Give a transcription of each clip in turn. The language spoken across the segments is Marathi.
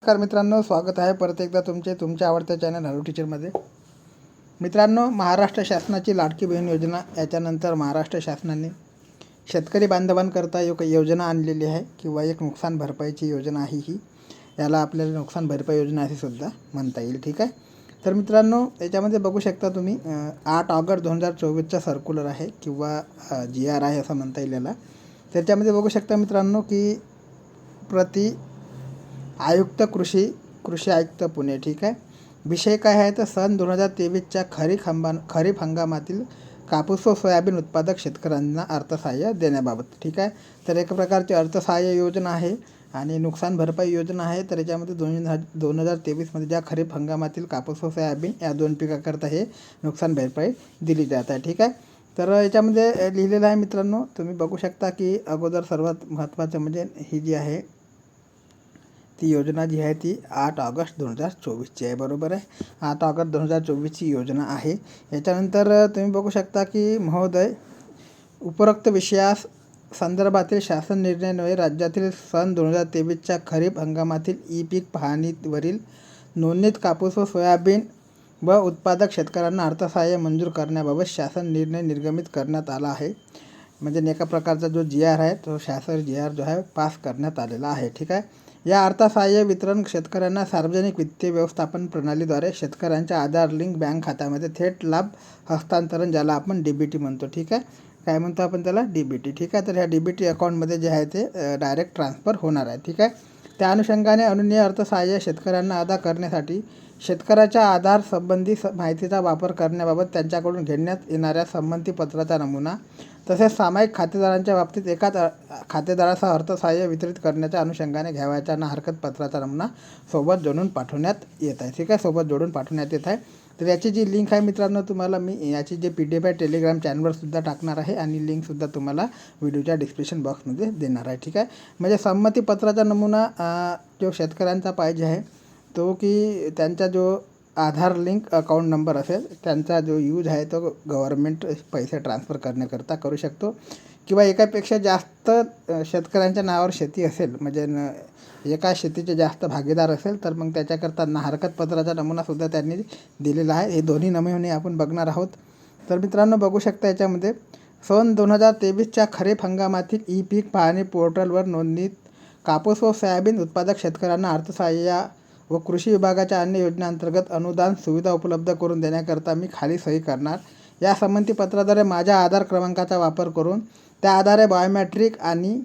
नमस्कार मित्रांनो, स्वागत आहे परत एकदा तुमच्या आवडत्या चॅनल हॅलो टीचरमध्ये. मित्रांनो, महाराष्ट्र शासनाची लाडकी बहीण योजना याच्यानंतर महाराष्ट्र शासनाने शेतकरी बांधवांकरता एक योजना आणलेली आहे किंवा एक नुकसान भरपाईची योजना आहे. ही याला आपल्याला नुकसान भरपाई योजना असे सुद्धा म्हणता येईल. ठीक आहे. तर मित्रांनो, याच्यामध्ये बघू शकता तुम्ही 8 ऑगस्ट 2024चा सर्क्युलर आहे किंवा GR आहे असं म्हणता येईल याला. त्याच्यामध्ये बघू शकता मित्रांनो की प्रति आयुक्त कृषी आयुक्त पुणे. ठीक आहे. विषय काय आहे तर सन 2023च्या खरीप हंगामातील कापूस व सोयाबीन उत्पादक शेतकऱ्यांना अर्थसहाय्य देण्याबाबत. ठीक आहे. तर एक प्रकारची अर्थसहाय्य योजना आहे आणि नुकसान भरपाई योजना आहे. तर याच्यामध्ये 2023मध्ये ज्या खरीप हंगामातील कापूस व सोयाबीन या दोन पिकाकरता हे नुकसान भरपाई दिली जात आहे. ठीक आहे. तर याच्यामध्ये लिहिलेलं आहे मित्रांनो, तुम्ही बघू शकता की अगोदर सर्वात महत्त्वाचं म्हणजे ही जी आहे ती योजना जी आहे ती 8 ऑगस्ट 2024ची आहे. बरोबर आहे. 8 ऑगस्ट 2024ची योजना आहे. याच्यानंतर तुम्ही बघू शकता की महोदय, उपरोक्त विषयास संदर्भातील शासन निर्णयान्वये राज्यातील सन 2023च्या खरीप हंगामातील पीक पाहणीवरील नोंदणीत कापूस व सोयाबीन व उत्पादक शेतकऱ्यांना अर्थसहाय्य मंजूर करण्याबाबत शासन निर्णय निर्गमित करण्यात आला आहे. म्हणजे एका प्रकारचा जो GR आहे तो शासन GR जो आहे पास करण्यात आलेला आहे. ठीक आहे. या अर्थसहाय्य वितरण शेतकऱ्यांना सार्वजनिक वित्तीय व्यवस्थापन प्रणालीद्वारे शेतकऱ्यांच्या आधार लिंक बँक खात्यामध्ये थेट लाभ हस्तांतरण, ज्याला आपण DBT म्हणतो. ठीक आहे. काय म्हणतो आपण त्याला? DBT. ठीक आहे. तर ह्या DBT अकाउंटमध्ये जे आहे ते डायरेक्ट ट्रान्सफर होणार आहे. ठीक आहे. त्या अनुषंगाने अनुज्ञेय अर्थसहाय्य शेतकऱ्यांना अदा करण्यासाठी शेतकऱ्याच्या आधार संबंधी माहितीचा वापर करण्याबाबत त्यांच्याकडून घेण्यात येणाऱ्या संमतीपत्राचा नमुना तसेच सामायिक खातेदारांच्या बाबतीत एकाच खातेदारासह अर्थसहाय्य वितरित करण्याच्या अनुषंगाने घ्यावयाच्या ना हरकत पत्राचा नमुना सोबत जोडून पाठवण्यात येत आहे. ठीक आहे. सोबत जोडून पाठवण्यात येत आहे. तर याची जी लिंक आहे मित्रांनो, तुम्हाला मी याची जे PDF आहे टेलिग्राम चॅनलवर सुद्धा टाकणार आहे आणि लिंकसुद्धा तुम्हाला व्हिडिओच्या डिस्क्रिप्शन बॉक्समध्ये देणार आहे. ठीक आहे. म्हणजे संमतीपत्राचा नमुना जो शेतकऱ्यांचा पाहिजे आहे तो की त्यांचा जो आधार लिंक अकाउंट नंबर असेल, त्यांचा जो यूज आहे तो गव्हर्मेंट पैसे ट्रान्सफर करण्याकरता करू शकतो किंवा एकापेक्षा जास्त शेतकऱ्यांच्या नावावर शेती असेल, म्हणजे एका शेतीचे जास्त भागीदार असेल तर मग त्याच्याकरता ना हरकत पत्राचा नमुनासुद्धा त्यांनी दिलेला आहे. हे दोन्ही नमुने आपण बघणार आहोत. तर मित्रांनो, बघू शकता याच्यामध्ये सन 2023च्या खरीप हंगामातील पीक पाहणी पोर्टलवर नोंदणीत कापूस व सोयाबीन उत्पादक शेतकऱ्यांना अर्थसहाय्य व कृषी विभागाच्या अन्य योजनांतर्गत अनुदान सुविधा उपलब्ध करून देण्याकरता मी खाली सही करणार. या संमतीपत्राद्वारे माझ्या आधार क्रमांकाचा वापर करून त्या आधारे बायोमेट्रिक आणि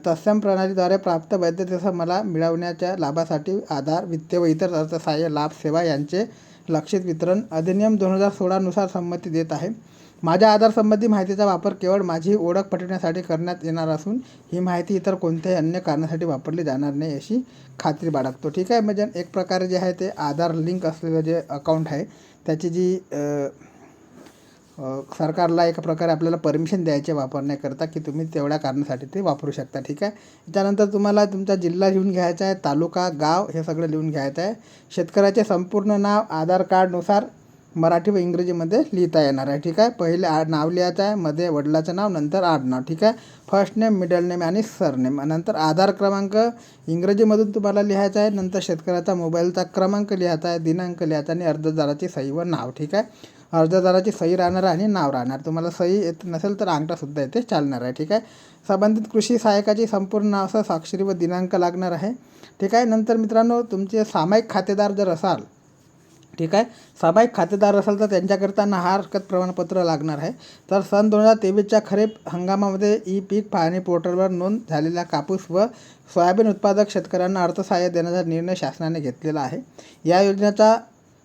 तत्सम प्रणालीद्वारे प्राप्त वैधतेसह मला मिळवण्याच्या लाभासाठी आधार, वित्तीय व इतर अर्थसहाय्य लाभ सेवा यांचे लक्षित वितरण अधिनियम 2016 नुसार संमती देत आहे. माझ्या आधार संबंधी माहितीचा वापर केवळ माझी ओळख पटवण्यासाठी करण्यात येणार असून ही माहिती इतर कोणत्याही अन्य कारणासाठी वापरली जाणार नाही अशी खात्री बाळगतो. ठीक आहे. म्हणजे एक प्रकारे जे आहे ते आधार लिंक असलेलं जे अकाउंट आहे त्याची जी सरकारला एका प्रकारे आपल्याला परमिशन द्यायचे वापरण्याकरता की तुम्ही तेवढ्या कारणासाठी ते वापरू शकता. ठीक आहे. त्यानंतर तुम्हाला तुमचा जिल्हा लिहून घ्यायचा आहे, तालुका, गाव हे सगळं लिहून घ्यायचं आहे. शेतकऱ्याचे संपूर्ण नाव आधार कार्डनुसार मराठी व इंग्रजीमध्ये लिहिता येणार आहे. ठीक आहे. पहिले नाव लिहायचं आहे, मध्ये वडिलाचं नाव, नंतर आडनाव. ठीक आहे. फर्स्ट नेम, मिडल नेम आणि सरनेम. नंतर आधार क्रमांक इंग्रजीमधून तुम्हाला लिहायचा आहे. नंतर शेतकऱ्याचा मोबाईलचा क्रमांक लिहायचा आहे, दिनांक लिहायचा आणि अर्जदाराची सही व नाव. ठीक आहे. अर्जदाराची सही राहणार आणि नाव राहणार. तुम्हाला सही येत नसेल तर अंगठासुद्धा येते चालणार आहे. ठीक आहे. संबंधित कृषी सहाय्यकाची संपूर्ण नावासह स्वाक्षरी व दिनांक लागणार आहे. ठीक आहे. नंतर मित्रांनो, तुमचे सामायिक खातेदार जर असाल, ठीक आहे, सामायिक खातेदार असेल तर त्यांच्याकरता ना हरकत प्रमाणपत्र लागणार आहे. तर सन 2023च्या खरीप हंगामामध्ये पीक पाहणी पोर्टलवर नोंद झालेल्या कापूस व सोयाबीन उत्पादक शेतकऱ्यांना अर्थसहाय्य देण्याचा निर्णय शासनाने घेतलेला आहे. या योजनेचा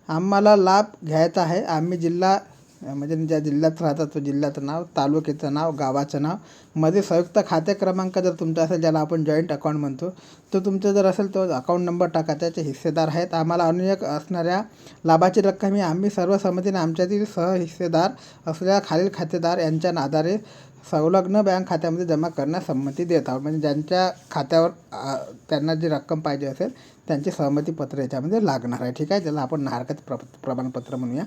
आम्हाला लाभ घ्यायचा आहे. आम्ही जिल्हा, म्हणजे ज्या जिल्ह्यात राहतात तो जिल्ह्याचं नाव, तालुक्याचं नाव, गावाचं नाव, मध्ये संयुक्त खाते क्रमांक जर तुमचा असेल, ज्याला आपण जॉईंट अकाउंट म्हणतो, तो तुमचं जर असेल तो अकाउंट नंबर टाका. त्याचे हिस्सेदार आहेत. आम्हाला अनुय असणाऱ्या लाभाची रक्कम ही आम्ही सर्वसंमतीने आमच्यातील सहहिस्सेदार असलेल्या खालील खातेदार यांच्या आधारे संलग्न बँक खात्यामध्ये जमा करण्यास संमती देत आहोत. म्हणजे ज्यांच्या खात्यावर त्यांना जी रक्कम पाहिजे असेल त्यांचे सहमतीपत्र याच्यामध्ये लागणार आहे. ठीक आहे. त्याला आपण हरकत प्रमाणपत्र म्हणूया.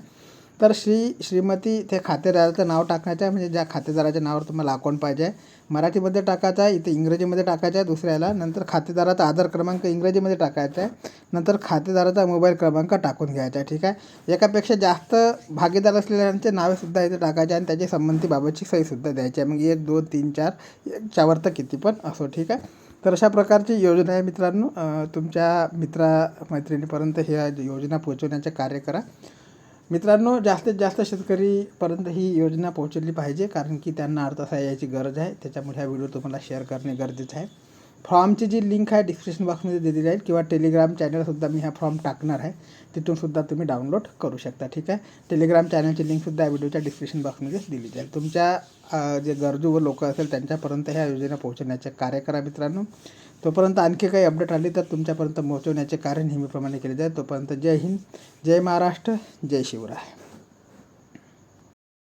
तर श्रीमती ते खातेदाराचं नाव टाकायचं आहे, म्हणजे ज्या खातेदाराच्या नावावर तुम्हाला अकाउंट पाहिजे आहे मराठीमध्ये टाकायचं आहे, इथे इंग्रजीमध्ये टाकायचं आहे दुसऱ्याला. नंतर खातेदाराचा आधार क्रमांक इंग्रजीमध्ये टाकायचा आहे, नंतर खातेदाराचा मोबाईल क्रमांक टाकून घ्यायचा आहे. ठीक आहे. एकापेक्षा जास्त भागीदार असलेल्यांचे नावेसुद्धा इथे टाकायचे आणि त्याची संबंधीबाबतची सहीसुद्धा द्यायची आहे. मग 1 2 3 4 याच्यावर तर किती पण असो. ठीक आहे. तर अशा प्रकारची योजना आहे मित्रांनो. तुमच्या मैत्रिणीपर्यंत ह्या योजना पोहोचवण्याचे कार्य करा मित्रांनो. जास्तीत जास्त शेतकरीपर्यंत ही योजना पोहोचली पाहिजे, कारण की त्यांना अर्थसहाय्याची गरज आहे. त्याच्यामुळे हा व्हिडिओ तुम्हाला शेअर करणे गरजेचं आहे. फॉर्मची जी लिंक आहे डिस्क्रिप्शन बॉक्समध्ये दिली जाईल, किंवा टेलिग्राम चॅनलसुद्धा मी हा फॉर्म टाकणार आहे, तिथूनसुद्धा तुम्ही डाउनलोड करू शकता. ठीक आहे. टेलिग्राम चॅनलची लिंकसुद्धा या व्हिडिओच्या डिस्क्रिप्शन बॉक्समध्ये दिली जाईल. तुमच्या जे गरजू व लोक असेल त्यांच्यापर्यंत ह्या योजना पोहोचवण्याचे कार्य करा मित्रांनो. तोपर्यंत आणखी काही अपडेट आली तर तुमच्यापर्यंत पोहोचवण्याचे कार्य नेहमीप्रमाणे केले जाईल. तोपर्यंत जय हिंद, जय महाराष्ट्र, जय शिवराय.